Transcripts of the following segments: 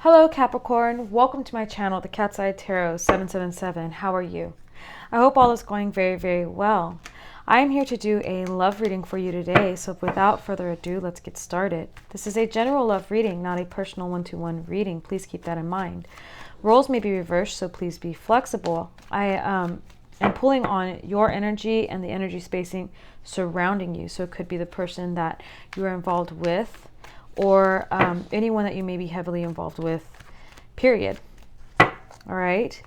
Hello Capricorn, welcome to my channel, the Cat's Eye Tarot 777. How are you? I hope all is going very, very well. I am here to do a love reading for you today, so without further ado, let's get started. This is a general love reading, not a personal one-to-one reading. Please keep that in mind. Roles may be reversed, so please be flexible. I am pulling on your energy and the energy spacing surrounding you, so it could be the person that you are involved with, or anyone that you may be heavily involved with, period. All right.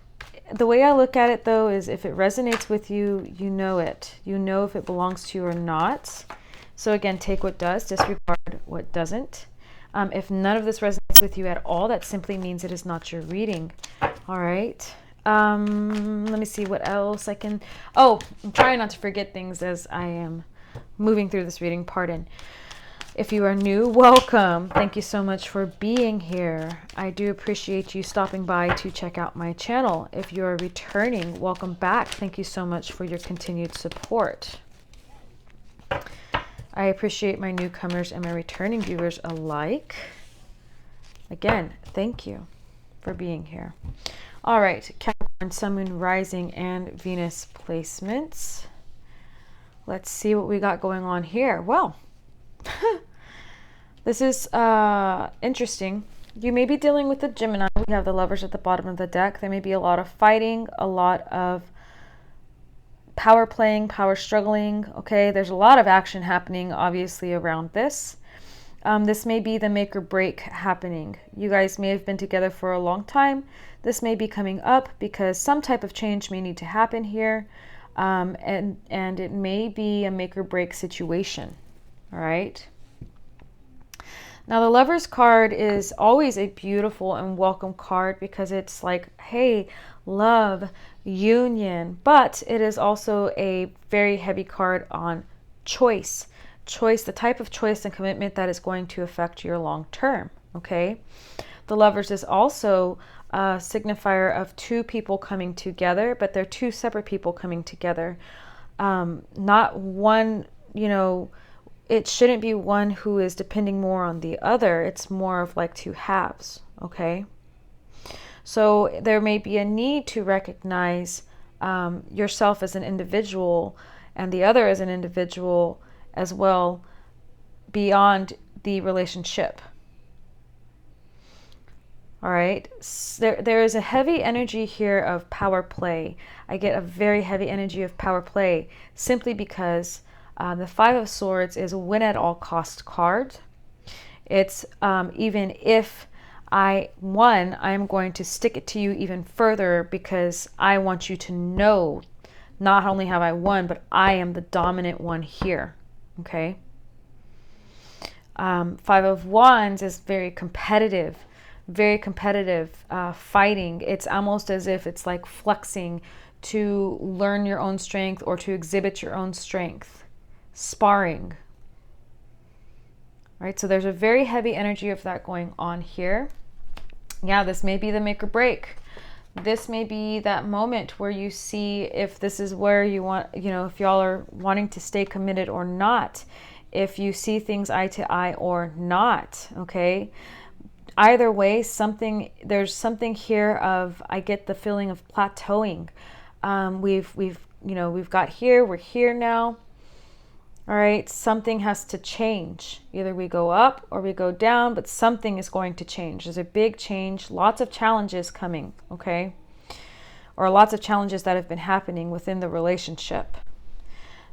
The way I look at it, though, is if it resonates with you, you know it. You know if it belongs to you or not. So again, take what does, disregard what doesn't. If none of this resonates with you at all, that simply means it is not your reading. All right. Let me see what else I can... Oh, I'm trying not to forget things as I am moving through this reading. Pardon. If you are new, welcome. Thank you so much for being here. I do appreciate you stopping by to check out my channel. If you are returning, welcome back. Thank you so much for your continued support. I appreciate my newcomers and my returning viewers alike. Again, thank you for being here. All right, Capricorn, Sun, Moon, Rising, and Venus placements. Let's see what we got going on here. Well, this is interesting. You may be dealing with a Gemini. We have the Lovers at the bottom of the deck. There may be a lot of fighting, a lot of power playing, power struggling. Okay, there's a lot of action happening, obviously, around this. This may be the make or break happening. You guys may have been together for a long time. This may be coming up because some type of change may need to happen here. And it may be a make or break situation. All right. Now, the Lover's card is always a beautiful and welcome card because it's like, hey, love, union. But it is also a very heavy card on choice. Choice, the type of choice and commitment that is going to affect your long term. Okay. The Lovers is also a signifier of two people coming together, but they're two separate people coming together. Not one, it shouldn't be one who is depending more on the other. It's more of like two halves, okay? So there may be a need to recognize yourself as an individual and the other as an individual as well beyond the relationship. All right, there is a heavy energy here of power play. I get a very heavy energy of power play simply because the Five of Swords is a win at all cost card. It's even if I won, I'm going to stick it to you even further because I want you to know not only have I won, but I am the dominant one here. Okay. Five of Wands is very competitive fighting. It's almost as if it's like flexing to learn your own strength or to exhibit your own strength. Sparring. All right, so there's a very heavy energy of that going on here. Yeah, this may be the make or break. This may be that moment where you see if this is where you want, if y'all are wanting to stay committed or not, if you see things eye to eye or not, okay? Either way, there's something here of, I get the feeling of plateauing. We've got here, we're here now. All right, something has to change. Either we go up or we go down, but something is going to change. There's a big change, lots of challenges coming, okay? Or lots of challenges that have been happening within the relationship.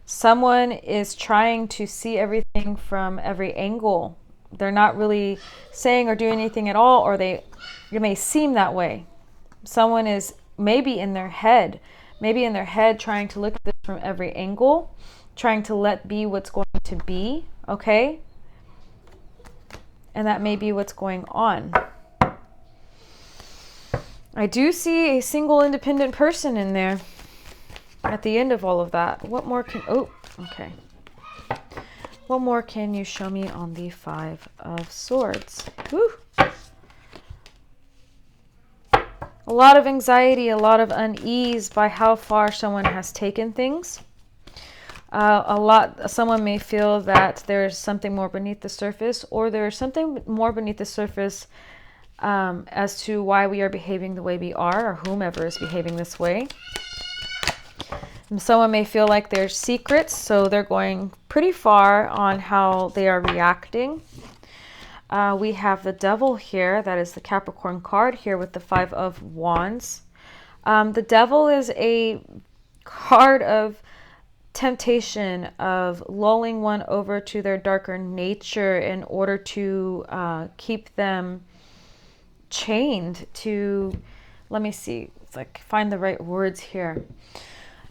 Someone is trying to see everything from every angle. They're not really saying or doing anything at all, or it may seem that way. Someone is maybe in their head trying to look at this from every angle, trying to let be what's going to be, okay? And that may be what's going on. I do see a single independent person in there at the end of all of that. What more can... Oh, okay. What more can you show me on the Five of Swords? Whew. A lot of anxiety, a lot of unease by how far someone has taken things. Someone may feel that there's something more beneath the surface, or there's something more beneath the surface as to why we are behaving the way we are, or whomever is behaving this way. Someone may feel like there's secrets, so they're going pretty far on how they are reacting. We have the Devil here. That is the Capricorn card here with the Five of Wands. The Devil is a card of temptation, of lulling one over to their darker nature in order to keep them chained to, let me see, it's like find the right words here.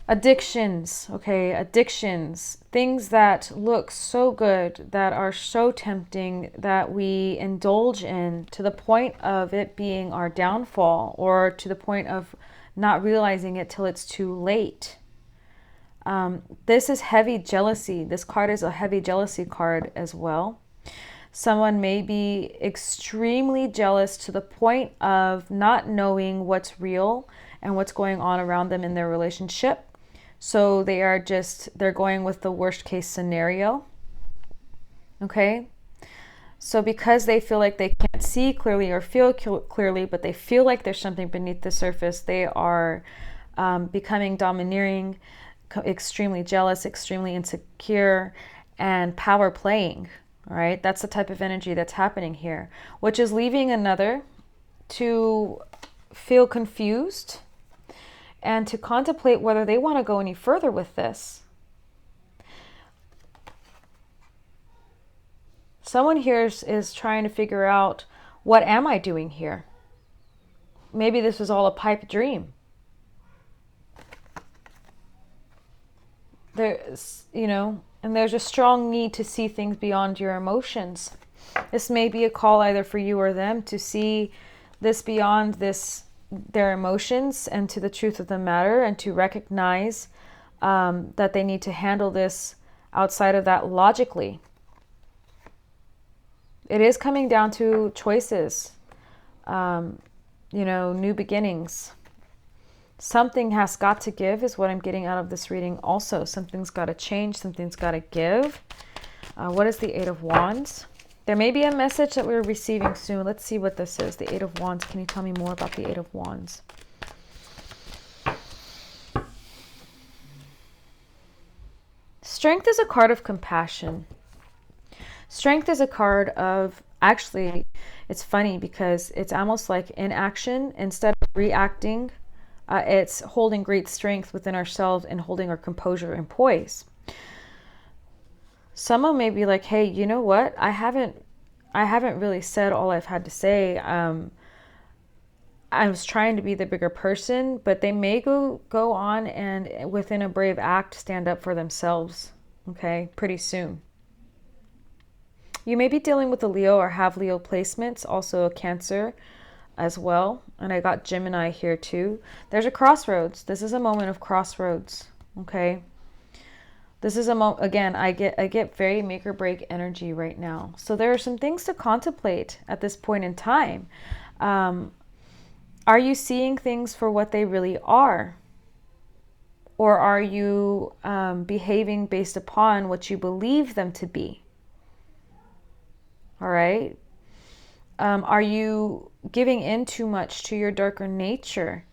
Addictions, okay, addictions, things that look so good, that are so tempting, that we indulge in to the point of it being our downfall, or to the point of not realizing it till it's too late. This is heavy jealousy. This card is a heavy jealousy card as well. Someone may be extremely jealous to the point of not knowing what's real and what's going on around them in their relationship. So they're going with the worst case scenario. Okay. So because they feel like they can't see clearly or feel clearly, but they feel like there's something beneath the surface, they are becoming domineering, extremely jealous, extremely insecure, and power playing. All right. That's the type of energy that's happening here, which is leaving another to feel confused and to contemplate whether they want to go any further with this. Someone here is trying to figure out, what am I doing here? Maybe this was all a pipe dream. There's, and there's a strong need to see things beyond your emotions. This may be a call either for you or them to see this beyond their emotions and to the truth of the matter, and to recognize that they need to handle this outside of that logically. It is coming down to choices, new beginnings. Something has got to give is what I'm getting out of this reading also. Something's got to change. Something's got to give. What is the Eight of Wands? There may be a message that we're receiving soon. Let's see what this is. The Eight of Wands. Can you tell me more about the Eight of Wands? Strength is a card of compassion. Strength is a card of, actually, it's funny because it's almost like inaction instead of reacting. It's holding great strength within ourselves and holding our composure and poise. Someone may be like, hey, you know what? I haven't really said all I've had to say. I was trying to be the bigger person, but they may go on and within a brave act stand up for themselves, okay, pretty soon. You may be dealing with a Leo or have Leo placements, also a Cancer as well. And I got Gemini here too. There's a crossroads. This is a moment of crossroads, okay? This is a moment, again, I get very make or break energy right now. So there are some things to contemplate at this point in time. Are you seeing things for what they really are? Or are you behaving based upon what you believe them to be? All right. Are you giving in too much to your darker nature?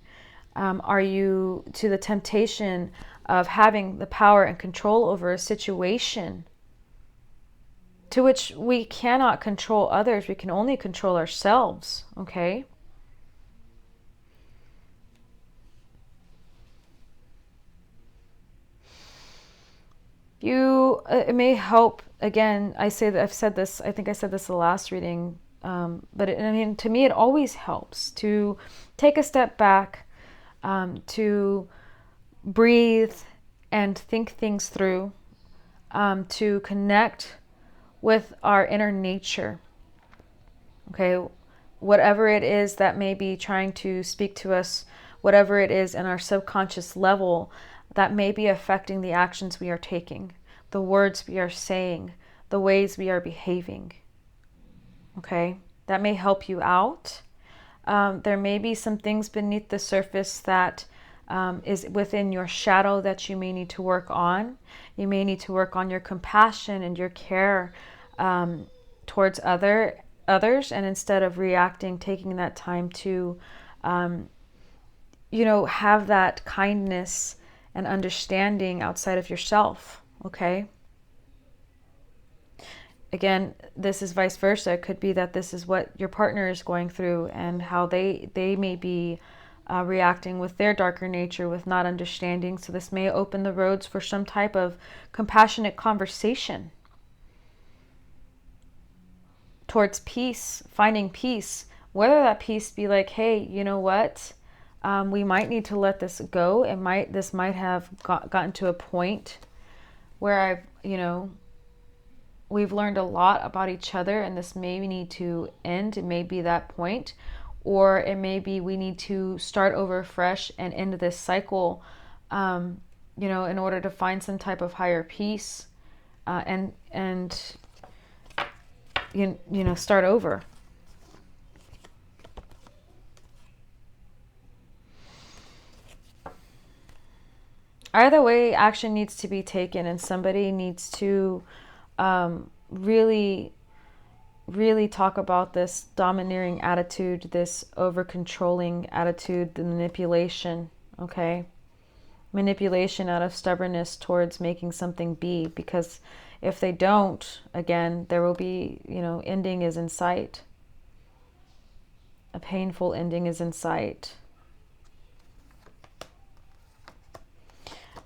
Are you to the temptation of having the power and control over a situation to which we cannot control others? We can only control ourselves, okay? It may help, again, I think I said this the last reading, but to me, it always helps to take a step back, to breathe and think things through, to connect with our inner nature. Okay, whatever it is that may be trying to speak to us, whatever it is in our subconscious level that may be affecting the actions we are taking, the words we are saying, the ways we are behaving. Okay, that may help you out. There may be some things beneath the surface that is within your shadow that you may need to work on. You may need to work on your compassion and your care towards others others, and instead of reacting, taking that time to, have that kindness and understanding outside of yourself, okay? Again, this is vice versa. It could be that this is what your partner is going through and how they may be reacting with their darker nature, with not understanding. So this may open the roads for some type of compassionate conversation towards peace, finding peace. Whether that peace be like, hey, you know what? We might need to let this go. This might have gotten to a point where we've learned a lot about each other, and this may need to end. It may be that point, or it may be we need to start over fresh and end this cycle, in order to find some type of higher peace, and start over. Either way, action needs to be taken, and somebody needs to really, really talk about this domineering attitude, this over-controlling attitude, the manipulation, okay? Manipulation out of stubbornness towards making something be, because if they don't, again, there will be, ending is in sight. A painful ending is in sight.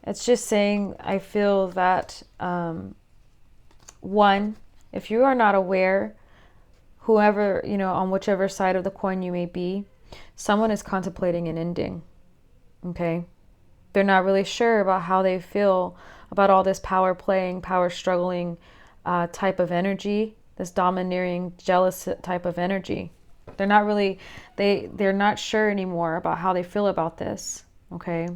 It's just saying, I feel that, one, if you are not aware, whoever, on whichever side of the coin you may be, someone is contemplating an ending, okay? They're not really sure about how they feel about all this power playing, power struggling type of energy, this domineering, jealous type of energy. They're not really, they're not sure anymore about how they feel about this, okay?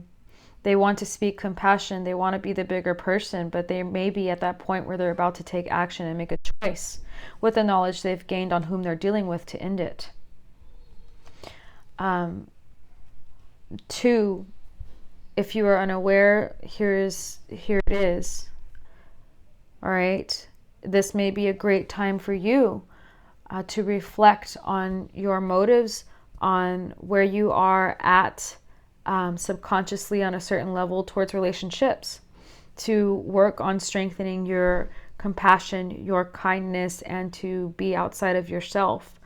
They want to speak compassion. They want to be the bigger person, but they may be at that point where they're about to take action and make a choice with the knowledge they've gained on whom they're dealing with to end it. Two, if you are unaware, here it is. All right. This may be a great time for you to reflect on your motives, on where you are at subconsciously on a certain level towards relationships, to work on strengthening your compassion, your kindness, and to be outside of yourself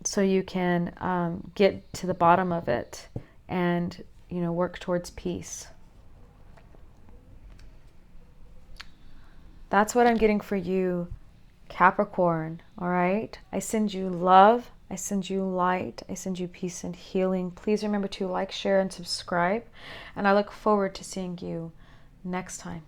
so you can get to the bottom of it and work towards peace. That's what I'm getting for you, Capricorn. All right, I send you love, I send you light, I send you peace and healing. Please remember to like, share, and subscribe, and I look forward to seeing you next time.